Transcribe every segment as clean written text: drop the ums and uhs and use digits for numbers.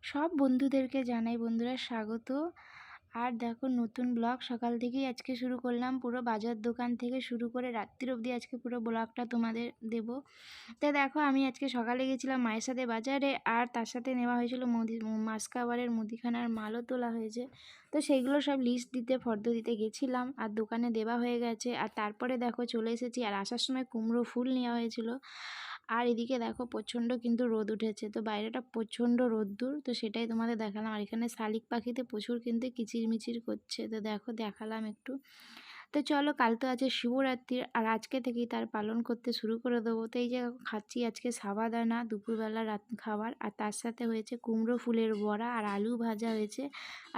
সব বন্ধুদেরকে জানাই বন্ধুরা স্বাগত। আর দেখো নতুন ব্লগ সকাল থেকেই আজকে শুরু করলাম, পুরো বাজার দোকান থেকে শুরু করে রাত্রির অবধি আজকে পুরো ব্লগটা তোমাদের দেব। তো দেখো আমি আজকে সকালে গেছিলাম মায়ের সাথে বাজারে, আর তার সাথে নেওয়া হয়েছিল মাসকাবারের মুদিখানার মালও তোলা হয়েছে। তো সেইগুলো সব লিস্ট দিতে ফর্দ দিতে গেছিলাম, আর দোকানে দেওয়া হয়ে গেছে। আর তারপরে দেখো চলে এসেছি, আর আসার সময় কুমড়ো ফুল নেওয়া হয়েছিল। আর এদিকে দেখো প্রচণ্ড কিন্তু রোদ উঠেছে, তো বাইরেটা প্রচণ্ড রোদ্দুর, তো সেটাই তোমাদের দেখালাম। আর এখানে শালিক পাখিতে প্রচুর কিন্তু কিচিরমিচির করছে, তো দেখো দেখালাম একটু। তো চলো, কাল তো আছে শিবরাত্রির, আর আজকে থেকেই তার পালন করতে শুরু করে দেবো। তো এই যে খাচ্ছি আজকে সাবাদানা দুপুরবেলা রাত খাবার, আর তার সাথে হয়েছে কুমড়ো ফুলের বড়া আর আলু ভাজা হয়েছে,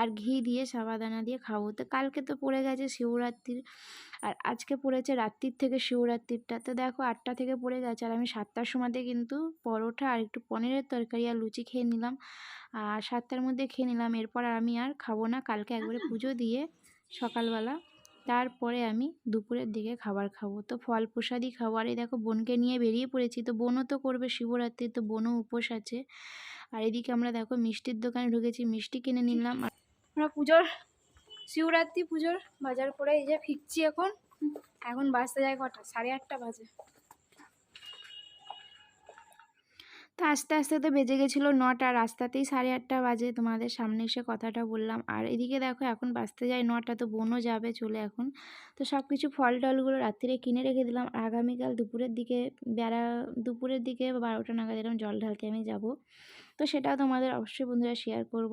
আর ঘি দিয়ে সাবাদানা দিয়ে খাবো। তো কালকে তো পড়ে গেছে শিবরাত্রির, আর আজকে পড়েছে রাত্রির থেকে শিবরাত্রিরটা। তো দেখো 8টা থেকে পড়ে গেছে, আর আমি 7টার সময়তে কিন্তু পরোটা আর একটু পনিরের তরকারি আর লুচি খেয়ে নিলাম, আর 7টার মধ্যে খেয়ে নিলাম। এরপর আমি আর খাবো না, কালকে একবারে পুজো দিয়ে সকালবেলা তারপরে আমি দুপুরের দিকে খাবার খাবো। তো ফল প্রসাদই খাবো। আর এই দেখো বোনকে নিয়ে বেরিয়ে পড়েছি, তো বোনও তো করবে শিবরাত্রি, তো বোনও উপোস আছে। আর এদিকে আমরা দেখো মিষ্টির দোকানে ঢুকেছি, মিষ্টি কিনে নিলাম। আর আমরা শিবরাত্রি পুজোর বাজার করে এই যে ফিরছি এখন। এখন বাজতে যায় কটা, 8:30 বাজে। তো আস্তে আস্তে তো বেজে গেছিলো 9টা, রাস্তাতেই 8:30 বাজে, তোমাদের সামনে এসে কথাটা বললাম। আর এদিকে দেখো এখন বাজতে যায় 9টা, তো বোনও যাবে চলে এখন। তো সব কিছু ফল টলগুলো রাত্রিরে কিনে রেখে দিলাম, আগামীকাল দুপুরের দিকে 12টা নাগাদ এরকম জল ঢালতে আমি যাব। তো সেটাও তোমাদের অবশ্যই বন্ধুরা শেয়ার করব।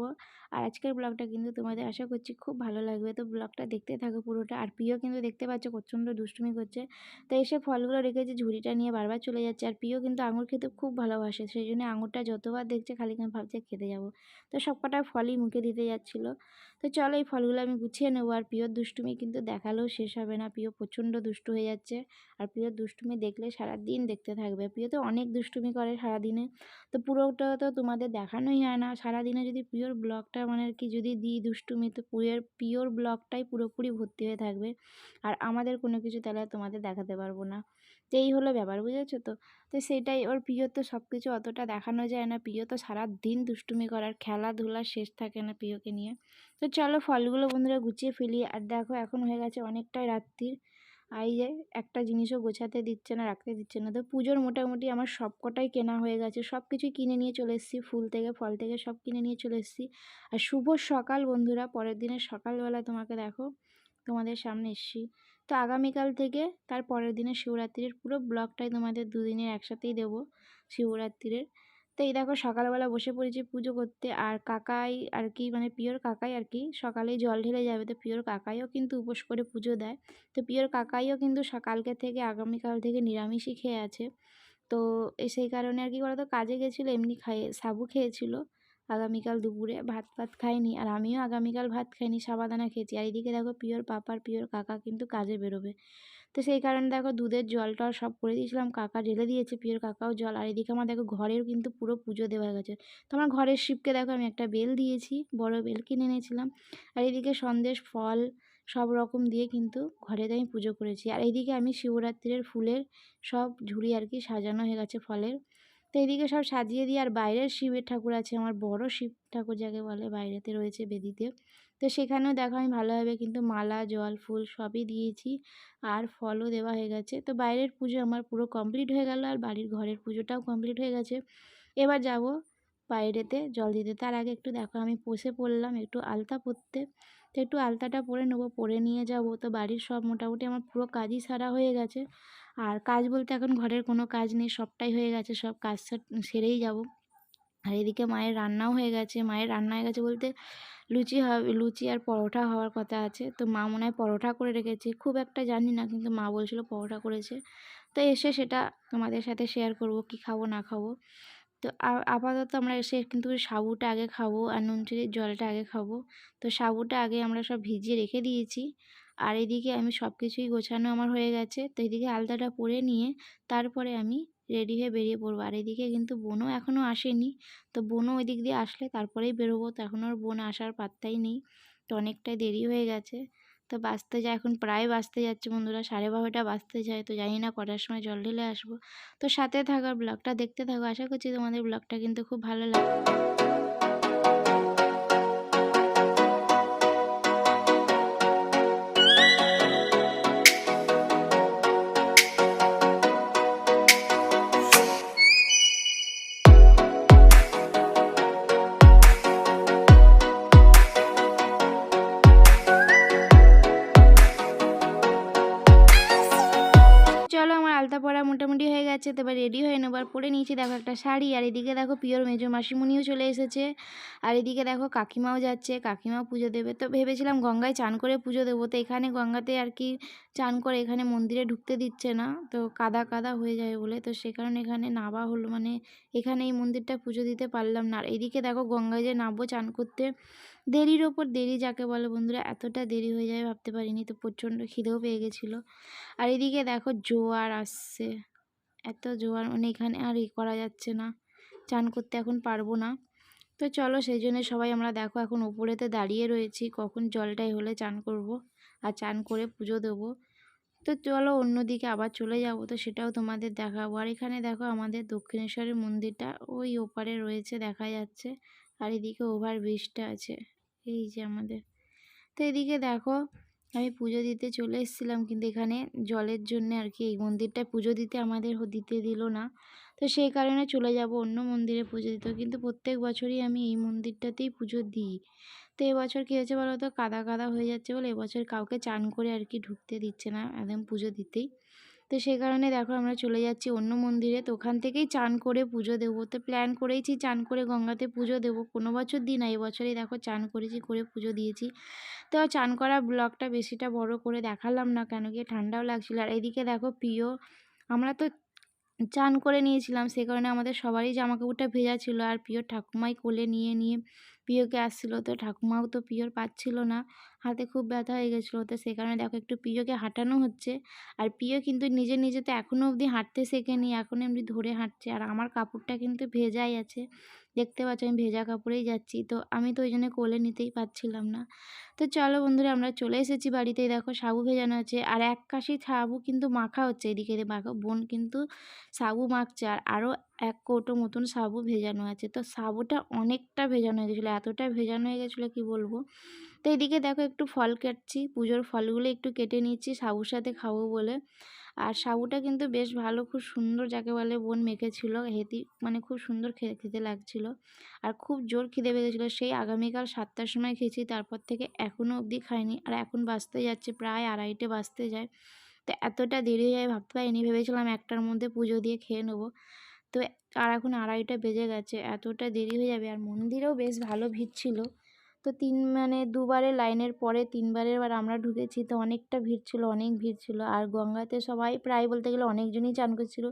আর আজকের ব্লগটা কিন্তু তোমাদের আশা করছি খুব ভালো লাগবে, তো ব্লগটা দেখতে থাকো পুরোটা। আর প্রিয় কিন্তু দেখতে পাচ্ছ প্রচণ্ড দুষ্টুমি করছে, তো এসে ফলগুলো রেখেছে, ঝুড়িটা নিয়ে বারবার চলে যাচ্ছে। আর প্রিয় কিন্তু আঙুর খেতে খুব ভালোবাসে, সেই জন্য আঙুরটা যতবার দেখছে খালি ভাবছে খেতে যাব। তো সব কটা ফলই মুখে দিতে যাচ্ছিলো। তো চলো এই ফলগুলো আমি গুছিয়ে নেবো। আর প্রিয়র দুষ্টুমি কিন্তু দেখালেও শেষ হবে না, প্রিয় প্রচণ্ড দুষ্টু হয়ে যাচ্ছে। আর প্রিয়র দুষ্টুমি দেখলে সারাদিন দেখতে থাকবে। প্রিয় তো অনেক দুষ্টুমি করে সারাদিনে, তো পুরোটা তো তোমাদের দেখানোই হয় না। সারাদিনে যদি প্রিয়র ব্লগটা মানে আর কি যদি দিই দুষ্টুমি, তো প্রিয়র ব্লগটাই পুরোপুরি ভর্তি হয়ে থাকবে, আর আমাদের কোনো কিছু তাহলে তোমাদের দেখাতে পারবো না। তো এই হলো ব্যাপার, বুঝেছো তো। তো সেটাই, ওর প্রিয় তো সব কিছু অতটা দেখানো যায় না, প্রিয় তো সারাদিন দুষ্টুমি করার খেলাধুলা শেষ থাকে না প্রিয়কে নিয়ে। তো চলো ফলগুলো বন্ধুরা গুছিয়ে ফেলি। আর দেখো এখন হয়ে গেছে অনেকটাই রাত্রির, আর এই যে একটা জিনিসও গোছাতে দিচ্ছে না, রাখতে দিচ্ছে না। তো পুজোর মোটামুটি আমার সব কটাই কেনা হয়ে গেছে, সব কিছুই কিনে নিয়ে চলে এসেছি, ফুল থেকে ফল থেকে সব কিনে নিয়ে চলে এসেছি। আর শুভ সকাল বন্ধুরা, পরের দিনের সকালবেলা তোমাকে দেখো তোমাদের সামনে এসেছি। তো আগামীকাল থেকে তার পরের দিনের শিবরাত্রির পুরো ব্লগটাই তোমাদের দুদিনের একসাথেই দেবো শিবরাত্রির। তো এই দেখো সকালবেলা বসে পড়েছি পুজো করতে, আর কাকাই আর কি মানে প্রিয়র কাকাই আর কি সকালেই জল ঢেলে যাবে, তো প্রিয়র কাকাইও কিন্তু উপোস করে পুজো দেয়। তো প্রিয়র কাকাইও কিন্তু সকালকে থেকে আগামীকাল থেকে নিরামিষই খেয়ে আছে। তো সেই কারণে আর কি বলতো কাজে গেছিলো, এমনি সাবু খেয়েছিল আগামীকাল দুপুরে, ভাত ফাত খাইনি। আর আমিও আগামীকাল ভাত খাইনি, সাবাদানা খেয়েছি। আর এদিকে দেখো প্রিয়র পাপার প্রিয়র কাকা কিন্তু কাজে বেরোবে, তো সেই কারণে দেখো দুধের জল টল সব করে দিয়েছিলাম, কাকা ঢেলে দিয়েছে, প্রিয়র কাকাও জল। আর এদিকে আমার দেখো ঘরেও কিন্তু পুরো পুজো দেওয়া গেছে। তো আমার ঘরের শিবকে দেখো আমি একটা বেল দিয়েছি, বড় বেল কিনে এনেছিলাম। আর এদিকে সন্দেশ ফল সব রকম দিয়ে কিন্তু ঘরেতে আমি পুজো করেছি। আর এইদিকে আমি শিবরাত্রির ফুলের সব ঝুড়ি আর কি সাজানো হয়ে গেছে ফলের। তো এইদিকে সব সাজিয়ে দিই। আর বাইরের শিবের ঠাকুর আছে, আমার বড় শিব ঠাকুর যাকে বলে, বাইরেতে রয়েছে বেদিতে। তো সেখানেও দেখো আমি ভালোভাবে কিন্তু মালা জল ফুল সবই দিয়েছি, আর ফলও দেওয়া হয়ে গেছে। তো বাইরের পুজো আমার পুরো কমপ্লিট হয়ে গেল, আর বাড়ির ঘরের পুজোটাও কমপ্লিট হয়ে গেছে। এবার যাব বাইরেতে জল দিতে, তার আগে একটু দেখো আমি বসে পড়লাম একটু আলতা পরতে। তো একটু আলতাটা পরে নেবো, পরে নিয়ে যাব। তো বাড়ির সব মোটামুটি আমার পুরো কাজই সারা হয়ে গেছে। আর কাজ বলতে এখন ঘরের কোনো কাজ নেই, সবটাই হয়ে গেছে, সব কাজ সেরেই যাব। আর এদিকে মায়ের রান্নাও হয়ে গেছে, মায়ের রান্না হয়ে গেছে বলতে লুচি আর পরোটা হওয়ার কথা আছে। তো মা মনে হয় পরোটা করে রেখেছে, খুব একটা জানি না, কিন্তু মা বলছিল পরোটা করেছে। তো এসে সেটা তোমাদের সাথে শেয়ার করব কি খাবো না খাবো। তো আপাতত আমরা এসে কিন্তু সাবুটা আগে খাবো, আর নুন চিনির জলটা আগে খাবো। তো সাবুটা আগে আমরা সব ভিজিয়ে রেখে দিয়েছি। আর এদিকে আমি সব কিছুই গোছানো আমার হয়ে গেছে। তো এদিকে আলতাটা পরে নিয়ে তারপরে আমি রেডি হয়ে বেরিয়ে পড়বো। আর এদিকে কিন্তু বোনও এখনও আসেনি, তো বোনও ওই দিক দিয়ে আসলে তারপরেই বেরোবো। তো এখন ওর বোন আসার পাত্তাই নেই, তো অনেকটাই দেরি হয়ে গেছে। তো বাজতে যায়, এখন প্রায় বাজতে যাচ্ছে বন্ধুরা, 12:30 বাজতে যায়। তো জানি না কটার সময় জল ঢেলে আসবো। তো সাথে থাকো, ব্লগটা দেখতে থাকো, আশা করছি তোমাদের ব্লগটা কিন্তু খুব ভালো লাগবে। যাচ্ছে, তো এবার রেডি হয়ে নেবো। আর পরে নিয়েছি দেখো একটা শাড়ি। আর এদিকে দেখো পিওর মেজো মাসিমণিও চলে এসেছে। আর এদিকে দেখো কাকিমাও যাচ্ছে, কাকিমাও পুজো দেবে। তো ভেবেছিলাম গঙ্গায় চান করে পুজো দেবো, তো এখানে গঙ্গাতে আর কি চান করে এখানে মন্দিরে ঢুকতে দিচ্ছে না, তো কাদা কাদা হয়ে যায় বলে, তো সে কারণে এখানে নামা হলো, মানে এখানে এই মন্দিরটা পুজো দিতে পারলাম না। আর এদিকে দেখো গঙ্গায় যে নামবো চান করতে, দেরির ওপর দেরি যাকে বলে বন্ধুরা, এতটা দেরি হয়ে যায় ভাবতে পারিনি। তো প্রচণ্ড খিদেও পেয়ে গেছিলো। আর এদিকে দেখো জোয়ার আসছে, এত জোয়ার, মানে এখানে আর করা যাচ্ছে না, চান করতে এখন পারবো না। তো চলো সেই জন্য সবাই আমরা দেখো এখন উপরেতে দাঁড়িয়ে রয়েছি, কখন জলটাই হলে চান করব আর চান করে পুজো দেবো। তো চলো অন্যদিকে আবার চলে যাব, তো সেটাও তোমাদের দেখাবো। আর এখানে দেখো আমাদের দক্ষিণেশ্বরের মন্দিরটা ওই ওপারে রয়েছে, দেখা যাচ্ছে। আর এদিকে ওভার ব্রিজটা আছে, এই যে আমাদের। তো এদিকে দেখো আমি পুজো দিতে চলে এসেছিলাম, কিন্তু এখানে জলের জন্য আর কি এই মন্দিরটায় পুজো দিতে আমাদের দিতে দিল না। তো সেই কারণে চলে যাব অন্য মন্দিরে পুজো দিতে, কিন্তু প্রত্যেক বছরই আমি এই মন্দিরটাতেই পুজো দিই। তো এবছর কী হয়েছে বলো তো, কাদা কাদা হয়ে যাচ্ছে বলে এবছর কাউকে চান করে আর কি ঢুকতে দিচ্ছে না একদম পুজো দিতেই। তো সেই কারণে দেখো আমরা চলে যাচ্ছি অন্য মন্দিরে, তো ওখান থেকেই চান করে পুজো দেবো। তো প্ল্যান করেইছি চান করে গঙ্গাতে পুজো দেবো, কোনো বছর দিই না, এবছরই দেখো চান করেছি, করে পুজো দিয়েছি। তো চান করা ব্লগটা বেশিটা বড় করে দেখালাম না, কেন কি ঠান্ডাও লাগছিল। আর এদিকে দেখো প্রিয়, আমরা তো চান করে নিয়েছিলাম, সে কারণে আমাদের সবারই জামাকাপড়টা ভেজা ছিল। আর প্রিয়র ঠাকুমাই কোলে নিয়ে নিয়ে প্রিয়কে আসছিলো, তো ঠাকুমাও তো প্রিয়র পাচ্ছিল না, হাতে খুব ব্যথা হয়ে গেছিলো। তো সে কারণে দেখো একটু প্রিয়কে হাঁটানো হচ্ছে। আর প্রিয় কিন্তু নিজে নিজে তো এখনও অবধি হাঁটতে শেখেনি, এখন এমনি ধরে হাঁটছে। আর আমার কাপড়টা কিন্তু ভেজাই আছে, দেখতে পাচ্ছ আমি ভেজা কাপড়েই যাচ্ছি, তো আমি তো ওই জন্য কোলে নিতেই পারছিলাম না। তো চলো বন্ধুরা আমরা চলে এসেছি বাড়িতেই, দেখো সাবু ভেজানো আছে আর এক কাশি সাবু কিন্তু মাখা হচ্ছে। এদিকে দেখো বোন কিন্তু সাবু মাখছে, আর আরও এক কৌটো মতন সাবু ভেজানো আছে। তো সাবুটা অনেকটা ভেজানো হয়ে গেছিলো, এতটা ভেজানো হয়ে গেছিলো কি বলবো। তো এদিকে দেখো একটু ফল কাটছি, পুজোর ফলগুলো একটু কেটে নিচ্ছি সাবুর সাথে খাবো বলে। আর সাবুটা কিন্তু বেশ ভালো, খুব সুন্দর যাকে বলে বোন মেখেছিল, হেতি মানে খুব সুন্দর খেতে লাগছিল। আর খুব জোর খিদে পেয়ে গেছিলো, সেই আগামীকাল 7টার সময় খেয়েছি, তারপর থেকে এখনও অবধি খাইনি। আর এখন বাজতে যাচ্ছে প্রায় 2:30 বাজতে যায়, তো এতটা দেরি হয়ে যায় ভাবতে পারিনি, ভেবেছিলাম 1টার মধ্যে পুজো দিয়ে খেয়ে নেবো। তো আর এখন 2:30 বেজে গেছে, এতটা দেরি হয়ে যাবে। আর মন্দিরেও বেশ ভালো ভিড় ছিল, তো দুবারের লাইনের পরে 3বারের বার আমরা ঢুকেছি, তো অনেকটা ভিড় ছিল, অনেক ভিড় ছিল। আর গঙ্গাতে সবাই প্রায় বলতে গেলে অনেকজনই চান করছিল।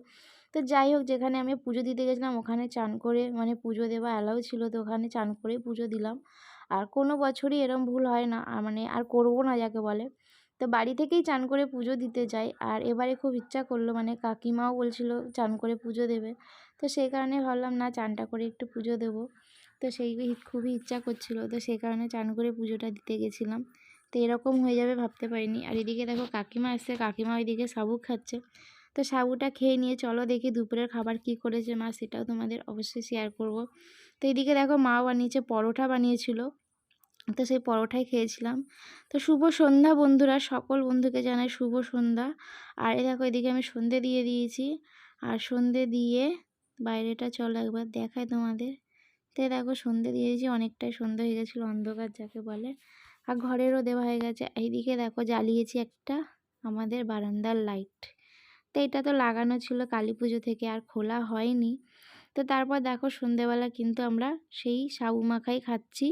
তো যাই হোক, যেখানে আমি পুজো দিতে গেছিলাম ওখানে চান করে মানে পুজো দেওয়া অ্যালাউ ছিল, তো ওখানে চান করেই পুজো দিলাম। আর কোনো বছরই এরম ভুল হয় না, মানে আর করবো না যাকে বলে। তো বাড়ি থেকেই চান করে পুজো দিতে যাই। আর এবারে খুব ইচ্ছা করলো, মানে কাকিমাও বলছিল চান করে পুজো দেবে, তো সেই কারণে ভাবলাম না চানটা করে একটু পুজো দেবো। তো সেই খুবই ইচ্ছা করছিলো, তো সেই কারণে চান করে পুজোটা দিতে গেছিলাম। তো এরকম হয়ে যাবে ভাবতে পারিনি। আর এদিকে দেখো কাকিমা এসছে, কাকিমা ওইদিকে সাবু খাচ্ছে। তো সাবুটা খেয়ে নিয়ে চলো দেখি দুপুরের খাবার কি করেছে মা, সেটাও তোমাদের অবশ্যই শেয়ার করব। তো এদিকে দেখো মা বানিয়েছে পরোটা বানিয়েছিল, তো সেই পরোটাই খেয়েছিলাম। তো শুভ সন্ধ্যা বন্ধুরা, সকল বন্ধুকে জানাই শুভ সন্ধ্যা। আর এই দেখো এদিকে আমি সন্ধে দিয়ে দিয়েছি, আর সন্ধে দিয়ে বাইরেটা চলো একবার দেখাই তোমাদের। তো দেখো সন্ধে দিয়েছি, অনেকটাই সন্ধে হয়ে গেছিলো, অন্ধকার যাকে বলে। আর ঘরেরও দেওয়া হয়ে গেছে। এইদিকে দেখো জ্বালিয়েছি একটা আমাদের বারান্দার লাইট, তো এটা তো লাগানো ছিল কালী পুজো থেকে, আর খোলা হয়নি। তো তারপর দেখো সন্ধেবেলা কিন্তু আমরা সেই সাবু মাখাই খাচ্ছি।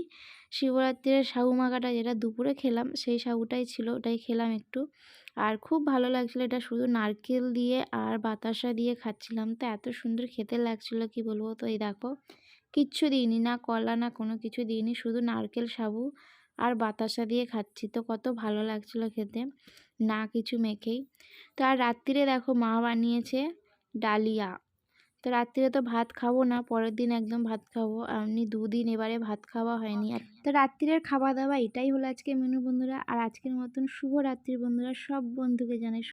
শিবরাত্রির সাবু মাখাটা যেটা দুপুরে খেলাম, সেই সাবুটাই ছিল, ওটাই খেলাম একটু। আর খুব ভালো লাগছিলো, এটা শুধু নারকেল দিয়ে আর বাতাসা দিয়ে খাচ্ছিলাম, তো এত সুন্দর খেতে লাগছিলো কি বলবো। তো এই দেখো কিচ্ছু দিইনি, না কলা না কোনো কিছু দিইনি, শুধু নারকেল সাবু আর বাতাসা দিয়ে খাচ্ছি, তো কত ভালো লাগছিলো খেতে, না কিছু মেখেই। তো আর রাত্রিরে দেখো মা বানিয়েছে ডালিয়া। তো রাত্রিরে তো ভাত খাবো না, পরের দিন একদম ভাত খাবো, এমনি 2 দিন এবারে ভাত খাওয়া হয়নি। তো রাত্রিরের খাওয়া দাওয়া এটাই হলো আজকে মেনু বন্ধুরা। আর আজকের মতন শুভ রাত্রি বন্ধুরা, সব বন্ধুকে জানাই